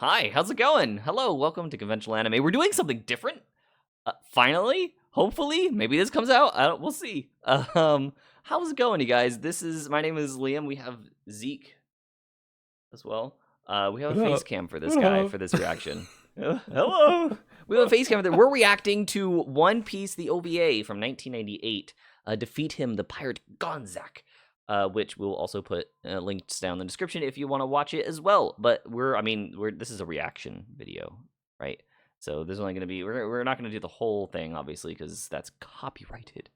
Hi, how's it going? Hello, welcome to Conventional Anime. We're doing something different. Finally, hopefully, maybe this comes out. We'll see. How's it going, you guys? My name is Liam. We have Zeke as well. We have a face cam for this guy for this reaction. Hello. We have a face cam. We're reacting to One Piece, the OVA from 1998. Defeat Him, the Pirate Gonzack. Which we'll also put links down in the description if you want to watch it as well. But this is a reaction video, right? So there's only going to be, we're not going to do the whole thing, obviously, because that's copyrighted.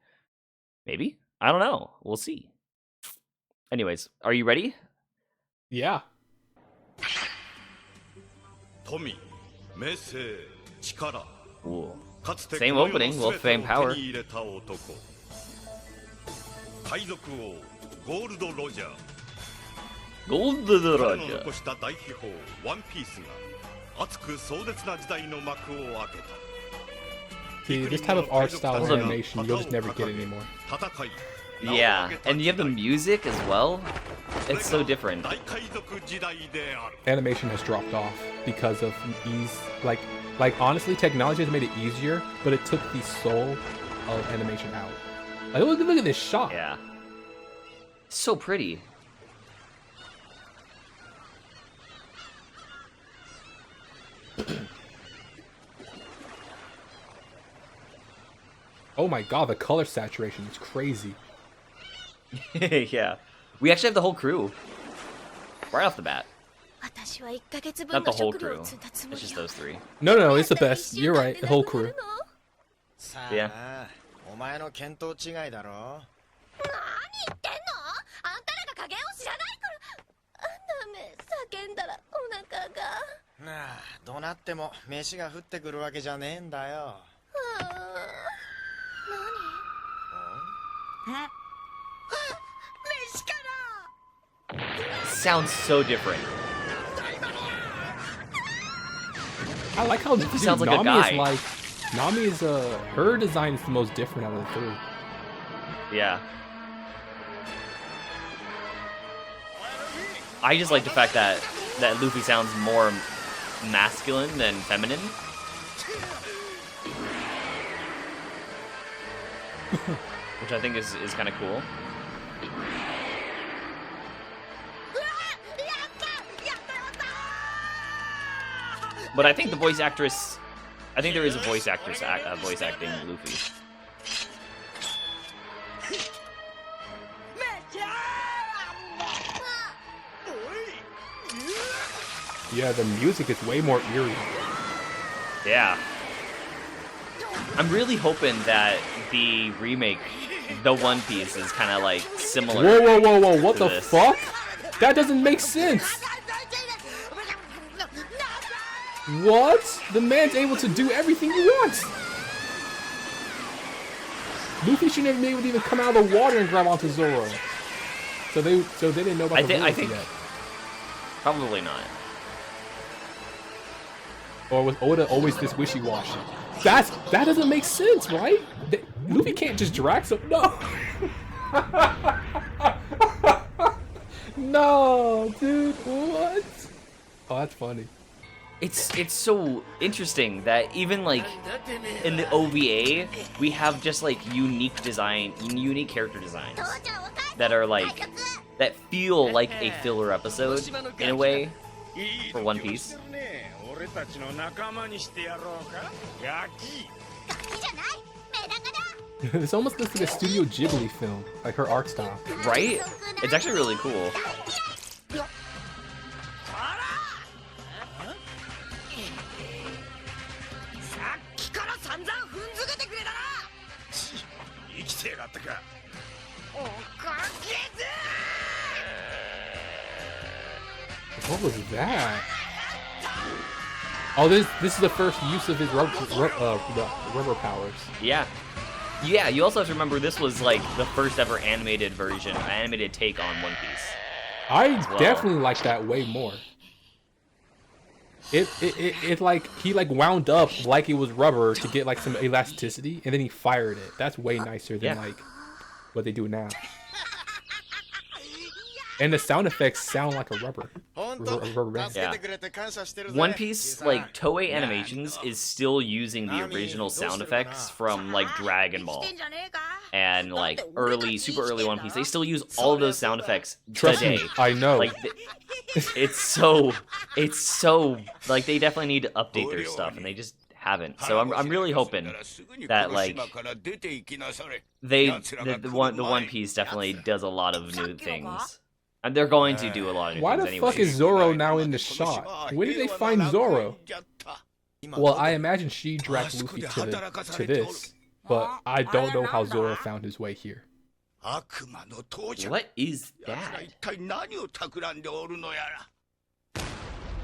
Maybe? I don't know. We'll see. Anyways, are you ready? Yeah. Ooh. Same opening, well, fame power. Gold Roger. See, this type of art style and animation, you'll just never get anymore. Yeah, and you have the music as well. It's so different. Animation has dropped off because of ease. Like honestly, technology has made it easier, but it took the soul of animation out. Like, look at this shot. Yeah. So pretty. Oh my god, the color saturation is crazy. Yeah. We actually have the whole crew. Right off the bat. Not the whole crew. It's just those three. No, it's the best. You're right, the whole crew. Yeah. Sounds so different. I like how Luffy sounds like a guy. Nami is her design is the most different out of the three. Yeah. I just like the fact that Luffy sounds more masculine than feminine. Which I think is kind of cool. But I think the voice actress, I think there is a voice actress voice acting Luffy. Yeah, the music is way more eerie. Yeah. I'm really hoping that the remake, the One Piece, is kind of like similar. Whoa, what the fuck? That doesn't make sense. What? The man's able to do everything he wants. Luffy shouldn't have been able to even come out of the water and grab onto Zorro. So they didn't know about the rules yet. Probably not. Or was Oda always this wishy-washy? That doesn't make sense, right? Luffy can't just drag some. No. No, dude. What? Oh, that's funny. It's so interesting that even like in the OVA we have just like unique character designs that are like that feel like a filler episode in a way for One Piece. This almost looks like a Studio Ghibli film, like her art style. Right? It's actually really cool. What was that? Oh, this is the first use of his rubber powers. Yeah. Yeah, you also have to remember this was like the first ever animated take on One Piece. I definitely like that way more. It like he like wound up like it was rubber to get like some elasticity, and then he fired it. That's way nicer than like what they do now. And the sound effects sound like a rubber band. Yeah. One Piece, like, Toei Animations is still using the original sound effects from, like, Dragon Ball. And, like, super early One Piece. They still use all of those sound effects today. Me, I know. Like, it's so, like, they definitely need to update their stuff, and they just haven't. So I'm really hoping that, like, the One Piece definitely does a lot of new things. And they're going to do a lot of new Why things the anyway. fuck is Zorro now in the shot? When did they find Zorro? Well, I imagine she dragged Luffy to this, but I don't know how Zorro found his way here. What is that?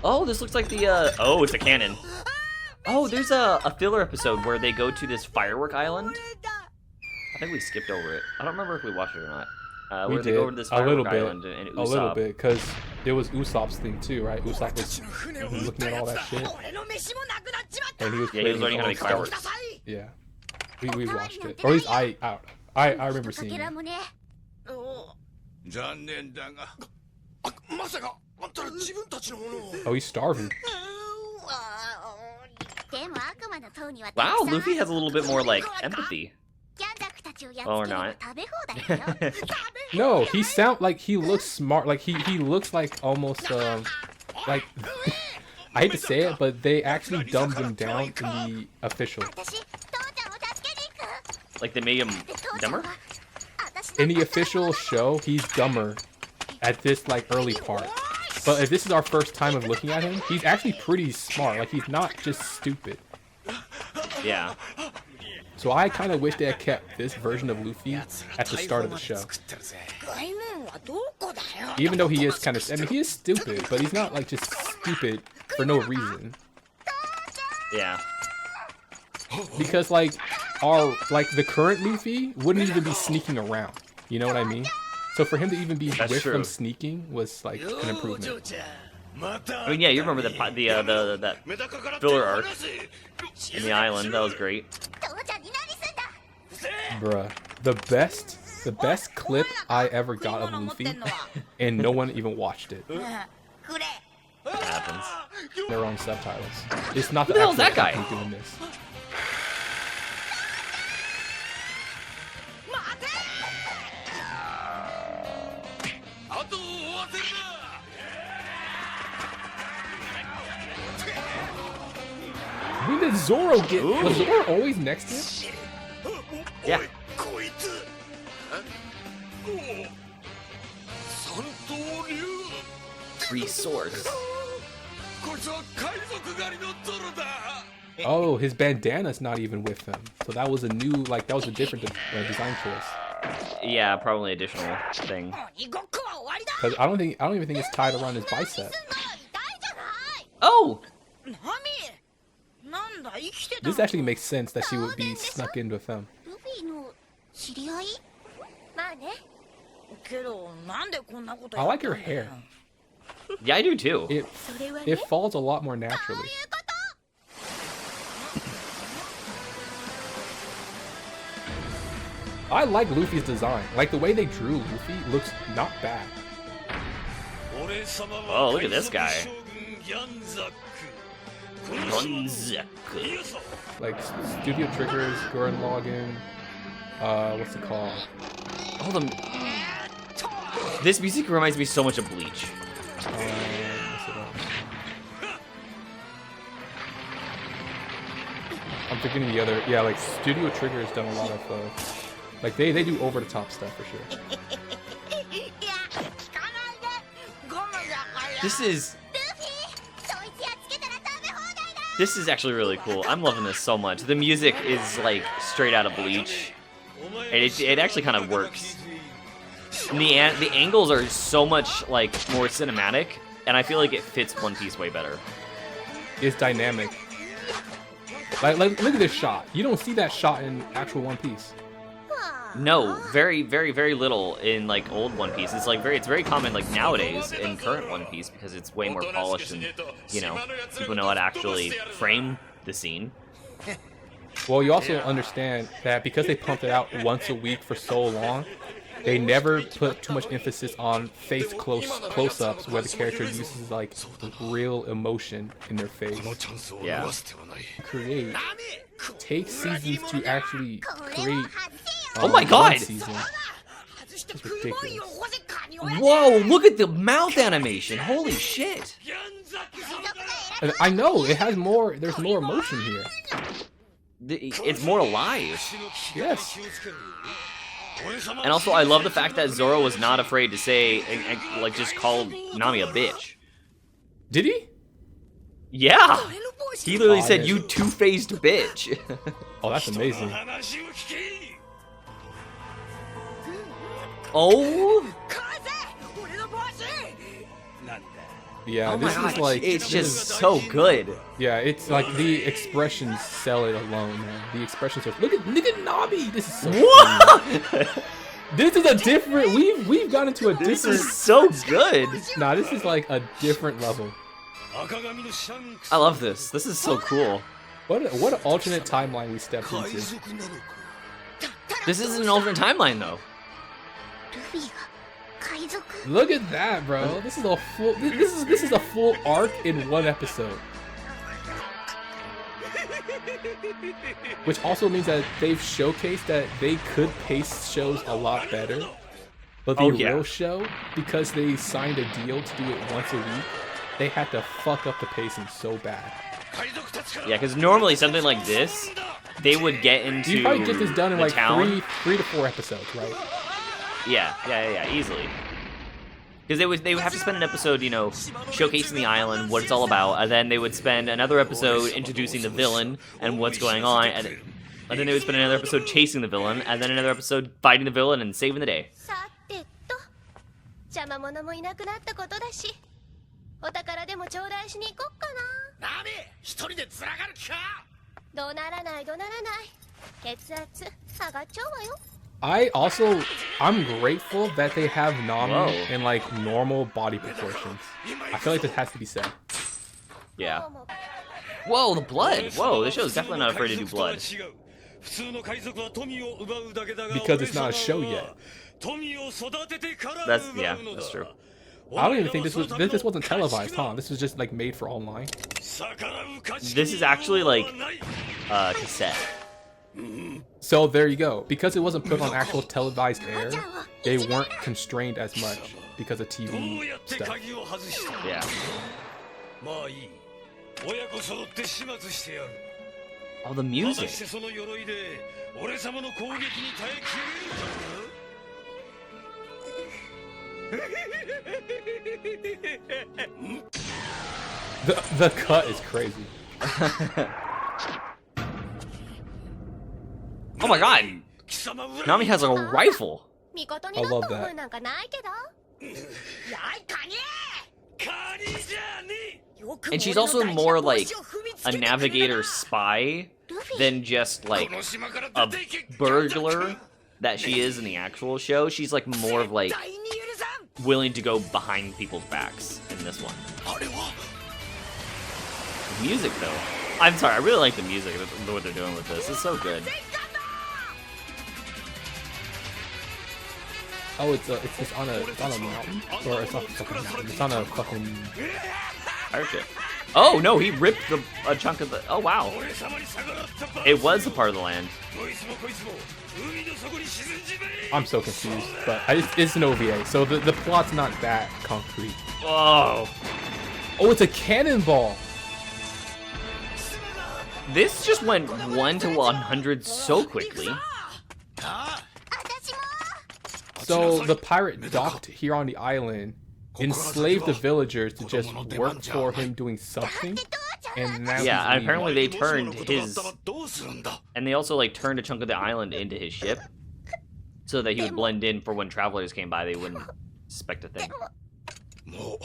Oh, this looks like the, oh, it's a cannon. Oh, there's a filler episode where they go to this firework island. I think we skipped over it. I don't remember if we watched it or not. Where they go over to this firework island and Usopp. A little bit, because it was Usopp's thing too, right? Usopp was looking at all that shit. And he was learning how to make fireworks. Yeah. We watched it. Or at least I remember seeing it. Oh, he's starving. Wow, Luffy has a little bit more, like, empathy. Oh, or not. No, he looks smart. Like, he looks like almost, like, I hate to say it, but they actually dumbed him down in the official. Like, they made him dumber? In the official show, he's dumber at this, like, early part. But if this is our first time of looking at him, he's actually pretty smart. Like, he's not just stupid. Yeah. So I kind of wish they had kept this version of Luffy at the start of the show. Even though he is kind of, I mean, he is stupid, but he's not, like, just stupid for no reason. Yeah. Because, like, the current Luffy wouldn't even be sneaking around. You know what I mean? So for him to even be with them sneaking was, like, an improvement. I mean, yeah, you remember that filler arc in the island. That was great. Bruh, the best clip I ever got of Luffy, and no one even watched it. It happens. Their own subtitles. It's not Who the the hell's actual that guy? company doing this. When did Zorro get? Ooh. Was Zorro always next to him? Yeah. Three swords. Oh, his bandana's not even with him. So that was a new, like, that was a different design choice. Yeah, probably additional thing. Because I don't even think it's tied around his bicep. Oh! This actually makes sense that she would be snuck in with him. I like her hair. Yeah, I do too. It falls a lot more naturally. I like Luffy's design. Like, the way they drew Luffy looks not bad. Oh, look at this guy. Like, Studio Triggers, Gurren Lagann, what's it called? All them. This music reminds me so much of Bleach. I'm forgetting the other. Yeah, like, Studio Trigger has done a lot of, like, they do over-the-top stuff for sure. This is actually really cool. I'm loving this so much. The music is, like, straight out of Bleach. And it actually kind of works. And the angles are so much, like, more cinematic, and I feel like it fits One Piece way better. It's dynamic. Like, look at this shot. You don't see that shot in actual One Piece. No, very, very, very little in, like, old One Piece. It's like it's very common, like, nowadays in current One Piece because it's way more polished and, you know, people know how to actually frame the scene. Well, you also understand that because they pumped it out once a week for so long, they never put too much emphasis on face close-ups where the character uses like real emotion in their face. Yeah. Take seasons to actually create. Oh my God! Season. It's ridiculous. Whoa! Look at the mouth animation. Holy shit! And I know it has more. There's more emotion here. It's more alive. Yes. And also, I love the fact that Zorro was not afraid to say, like, just call Nami a bitch. Did he? Yeah! He literally said, "You two-faced bitch." Oh, that's amazing. Oh! Yeah, Oh this my is God. like... It's just so good. Yeah, it's like the expressions sell it alone, man. The expressions are... Look at Nami! This is so What? This is a different... We've gone into a different... This is so good. Nah, this is like a different level. I love this. This is so cool. What an alternate timeline we stepped into. This isn't an alternate timeline, though. Look at that, bro. This is a full... This is a full arc in one episode. Which also means that they've showcased that they could pace shows a lot better. But the real show, because they signed a deal to do it once a week, they had to fuck up the pacing so bad. Yeah, because normally something like this, they would get into you probably get this done in like town. three to 4 episodes, right? Yeah, easily. Because they would have to spend an episode, you know, showcasing the island, what it's all about, and then they would spend another episode introducing the villain and what's going on, and then they would spend another episode chasing the villain, and then another episode fighting the villain and saving the day. I'm grateful that they have Nami Whoa. in like normal body proportions. I feel like this has to be said. Yeah. Whoa, the blood! Whoa, this show is definitely not afraid to do blood. Because it's not a show yet. That's true. I don't even think this wasn't televised, huh? This was just like made for online. This is actually like cassette. So there you go. Because it wasn't put on actual televised air, they weren't constrained as much because of TV stuff. Yeah. Oh, the music. The cut is crazy. Oh my God! Nami has a rifle. I love that. And she's also more like a navigator spy than just like a burglar that she is in the actual show. She's like more of like willing to go behind people's backs in this one. The music though. I'm sorry, I really like the music, what they're doing with this. It's so good. Oh, it's on a mountain, or it's not a fucking mountain. It's on a fucking pirate ship. Oh no, he ripped a chunk of the. Oh wow, it was a part of the land. I'm so confused, but it's an OVA, so the plot's not that concrete. Oh, it's a cannonball. This just went 1 to 100 so quickly. So the pirate docked here on the island, enslaved the villagers to just work for him doing something, and now yeah, and apparently they turned his, and they also like turned a chunk of the island into his ship, so that he would blend in for when travelers came by, they wouldn't suspect a thing. Cool.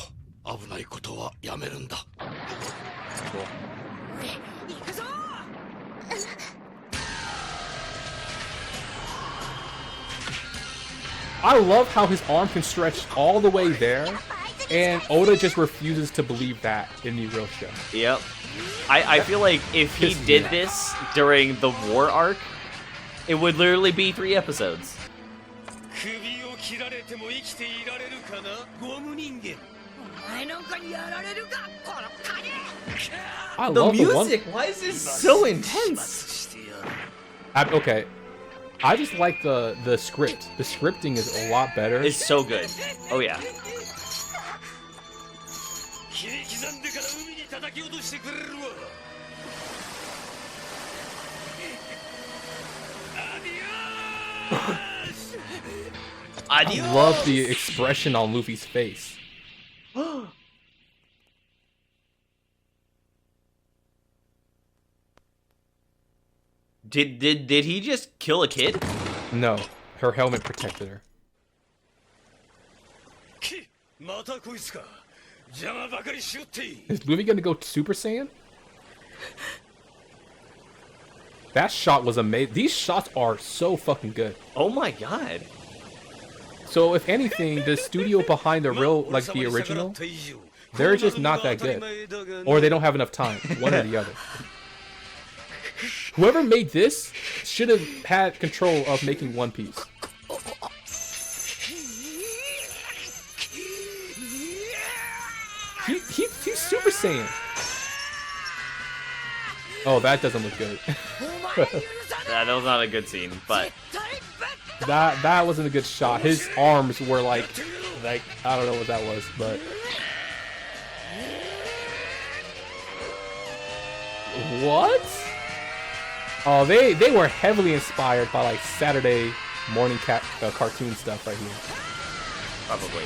I love how his arm can stretch all the way there, and Oda just refuses to believe that in the real show. Yep. I feel like if he did this during the war arc, it would literally be 3 episodes. I The love music, why is this so intense? Okay. I just like the script. The scripting is a lot better. It's so good. Oh yeah. I love the expression on Luffy's face. Did he just kill a kid? No, her helmet protected her. Is Luffy gonna go Super Saiyan? That shot was amazing. These shots are so fucking good. Oh my god. So if anything, the studio behind the real, like the original, they're just not that good. Or they don't have enough time, one or the other. Whoever made this should have had control of making One Piece. He's Super Saiyan. Oh, that doesn't look good. That was not a good scene, but that wasn't a good shot. His arms were like I don't know what that was, but what? Oh, they were heavily inspired by like Saturday morning cartoon stuff right here. probably.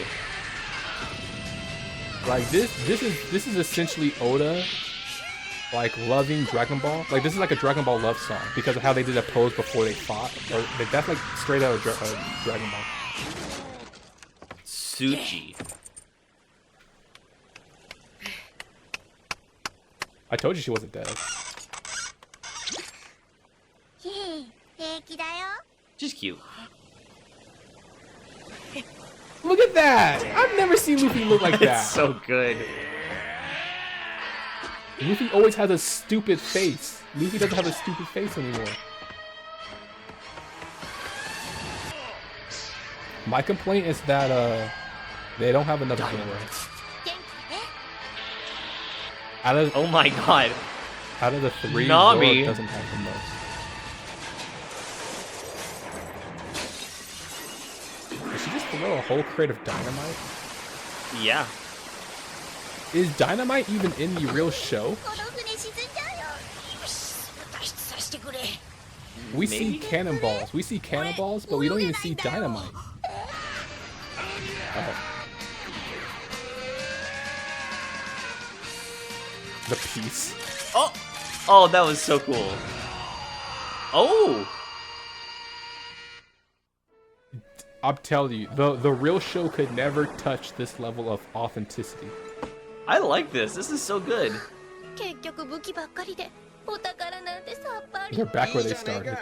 Like this is essentially Oda like loving Dragon Ball. Like this is like a Dragon Ball love song because of how they did a pose before they fought. Or, like, that's like straight out of Dragon Ball. Suchi. I told you she wasn't dead. Just cute. Look at that! I've never seen Luffy look like that. It's so good. Luffy always has a stupid face. Luffy doesn't have a stupid face anymore. My complaint is that they don't have enough Zorro. Oh my god. Out of the three, Nami Zorro doesn't have the most. Did she just throw a whole crate of dynamite? Yeah. Is dynamite even in the real show? We see cannonballs. We see cannonballs, but we don't even see dynamite. Oh. The piece. Oh! Oh, that was so cool. Oh! I'm telling you, the real show could never touch this level of authenticity. I like this. This is so good. They're back where they started.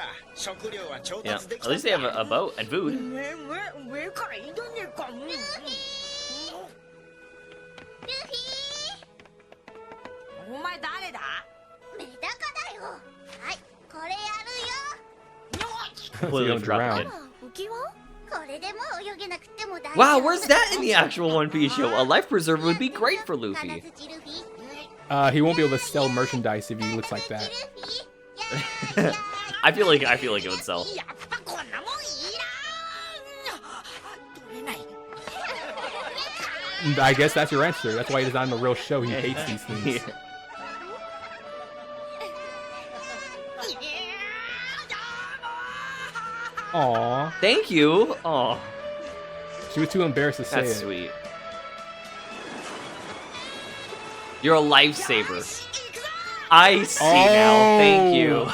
Yeah, at least they have a boat and food. Completely dropped it. Wow, where's that in the actual One Piece show? A life preserver would be great for Luffy. He won't be able to sell merchandise if he looks like that. I feel like it would sell. I guess that's your answer. That's why he's not in the real show. He hates these things. Aww. Thank you. Aw. She was too embarrassed to say That's it. sweet. You're a lifesaver. I see now. Thank you.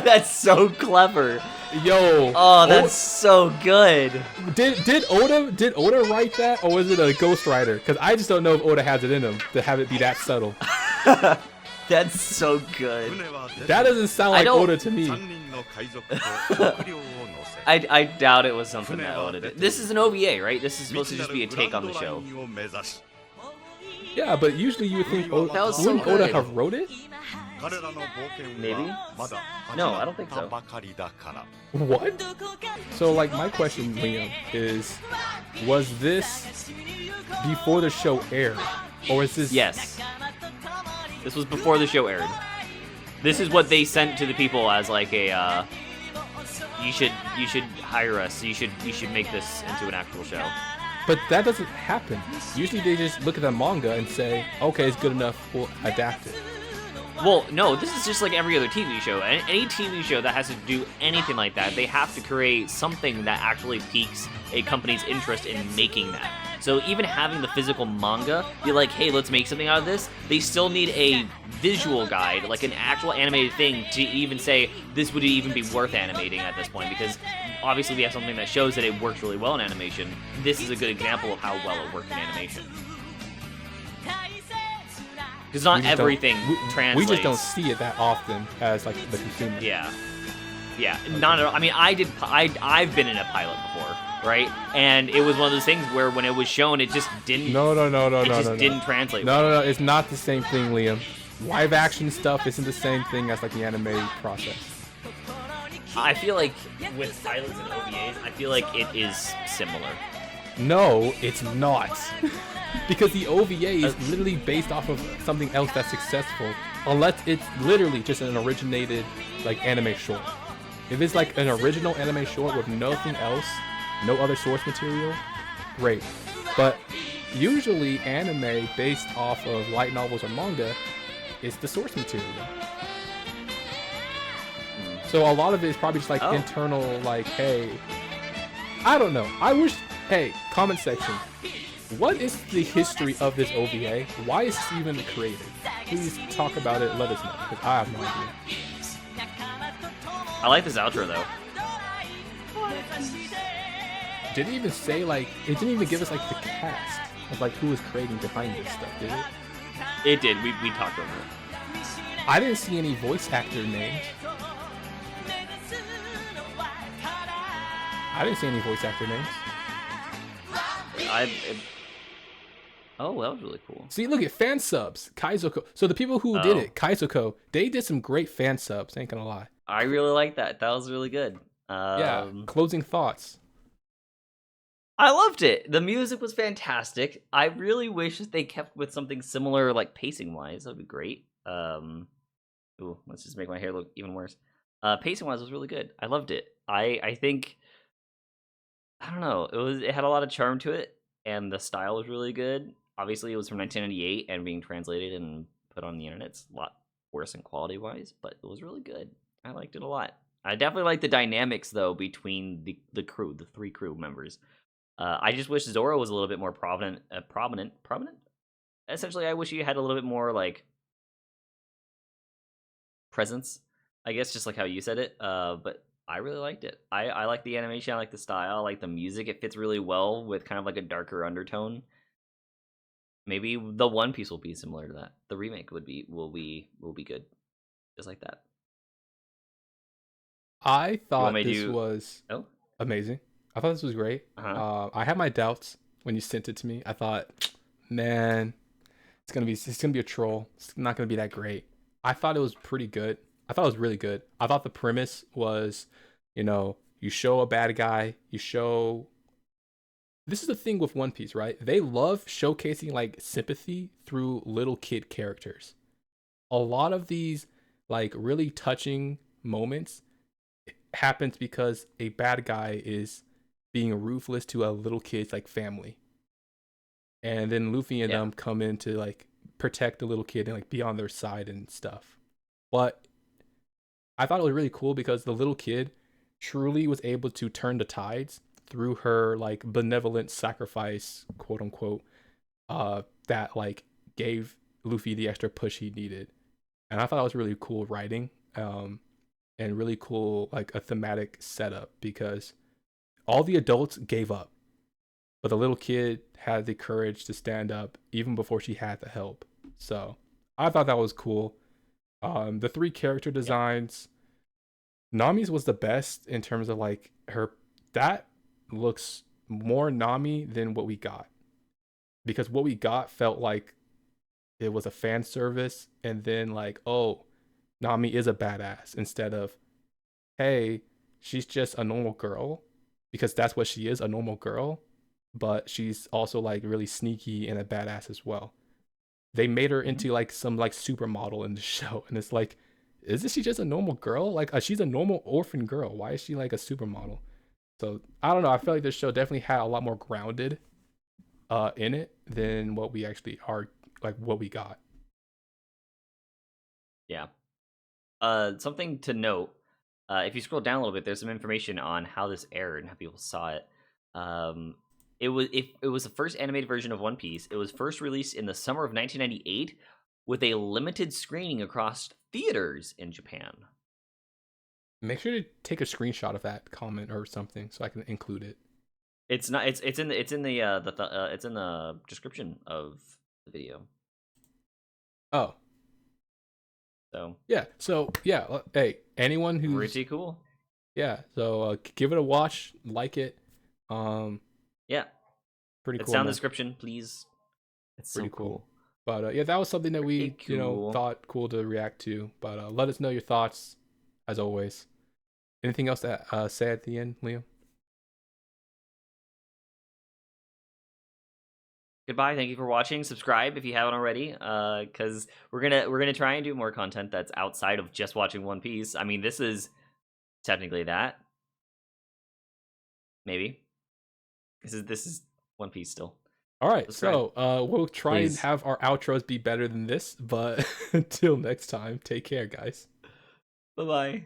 That's so clever. Yo. Oh, that's so good. Did Oda write that, or was it a ghostwriter? Because I just don't know if Oda has it in him to have it be that subtle. That's so good. That doesn't sound like Oda to me. I doubt it was something that Oda did. This is an OVA, right? This is supposed to just be a take on the show. Yeah, but usually you would think Oda, That was so wouldn't Oda good. have wrote it? Maybe? No, I don't think so. What? So, like, my question, Liam, is, was this before the show aired? Or is this... Yes. This was before the show aired. This is what they sent to the people as like a, you should hire us. You should make this into an actual show. But that doesn't happen. Usually they just look at the manga and say, okay, it's good enough, we'll adapt it. Well, no, this is just like every other TV show. Any TV show that has to do anything like that, they have to create something that actually piques a company's interest in making that. So even having the physical manga, you're like, hey, let's make something out of this. They still need a visual guide, like an actual animated thing, to even say this would even be worth animating at this point, because obviously we have something that shows that it works really well in animation. This is a good example of how well it worked in animation. Because not everything translates. We just don't see it that often as like the consumer. Yeah. Not at all. I mean, I've been in a pilot before, right? And it was one of those things where when it was shown, it just didn't. No. Didn't translate. No. It's not the same thing, Liam. Live action stuff isn't the same thing as like the anime process. I feel like with pilots and OVAs, I feel like it is similar. No, it's not. Because the OVA is literally based off of something else that's successful, unless it's literally just an originated like anime short. If it's like an original anime short with nothing else, no other source material, great. But usually anime based off of light novels or manga is the source material. So a lot of it is probably just like internal, like, hey, I don't know. I wish, hey, comment section. What is the history of this OVA? Why is this even created? Please talk about it and let us know, because I have no idea. I like this outro, though. Did it even say, like, it didn't even give us, like, the cast of, like, who was creating behind this stuff, did it? It did. We talked over it. I didn't see any voice actor names. I didn't see any voice actor names. Oh, that was really cool. See, look at fan subs. Kaizoku. So the people who did it, Kaizoku, they did some great fan subs, ain't gonna lie. I really like that. That was really good. Yeah, closing thoughts. I loved it. The music was fantastic. I really wish that they kept with something similar, like pacing-wise. That would be great. Ooh, let's just make my hair look even worse. Pacing-wise was really good. I loved it. I think, I don't know, it had a lot of charm to it, and the style was really good. Obviously, it was from 1998 and being translated and put on the internet. It's a lot worse in quality-wise, but it was really good. I liked it a lot. I definitely like the dynamics, though, between the crew, the three crew members. I just wish Zorro was a little bit more prominent. Essentially, I wish he had a little bit more, like, presence, I guess, just like how you said it. But I really liked it. I like the animation, I like the style, I like the music. It fits really well with kind of like a darker undertone. Maybe the One Piece will be similar to that. The remake will be good, just like that. I thought this was amazing. I thought this was great. I had my doubts when you sent it to me. I thought, man, it's gonna be a troll. It's not gonna be that great. I thought it was pretty good. I thought it was really good. I thought the premise was, you show a bad guy, this is the thing with One Piece, right? They love showcasing like sympathy through little kid characters. A lot of these like really touching moments happens because a bad guy is being ruthless to a little kid's like family. And then Luffy and them come in to like protect the little kid and like be on their side and stuff. But I thought it was really cool because the little kid truly was able to turn the tides through her like benevolent sacrifice, quote unquote, that like gave Luffy the extra push he needed. And I thought it was really cool writing, and really cool like a thematic setup, because all the adults gave up, but the little kid had the courage to stand up even before she had the help. So I thought that was cool. The three character designs, Nami's was the best in terms of like that looks more Nami than what we got, because what we got felt like it was a fan service, and then like, oh, Nami is a badass instead of, hey, she's just a normal girl, because that's what she is, a normal girl, but she's also like really sneaky and a badass as well. They made her into like some like supermodel in the show, and it's like, isn't she just a normal girl? Like she's a normal orphan girl. Why is she like a supermodel? So I don't know. I feel like this show definitely had a lot more grounded in it than what we actually are, like what we got. Yeah. Something to note. If you scroll down a little bit, there's some information on how this aired and how people saw it. It was the first animated version of One Piece. It was first released in the summer of 1998 with a limited screening across theaters in Japan. Make sure to take a screenshot of that comment or something so I can include it. It's not. It's in the it's in the description of the video. Oh. So yeah. So yeah. Hey, anyone who's pretty cool. Yeah. So give it a watch. Like it. Yeah. Pretty cool. It's down in the description, please. It's pretty so cool. But yeah, that was something that we thought cool to react to. But let us know your thoughts, as always. Anything else to say at the end, Liam? Goodbye. Thank you for watching. Subscribe if you haven't already, because we're gonna try and do more content that's outside of just watching One Piece. I mean, this is technically that. Maybe this is One Piece still. All right, subscribe. So we'll try and have our outros be better than this. But until next time, take care, guys. Bye bye.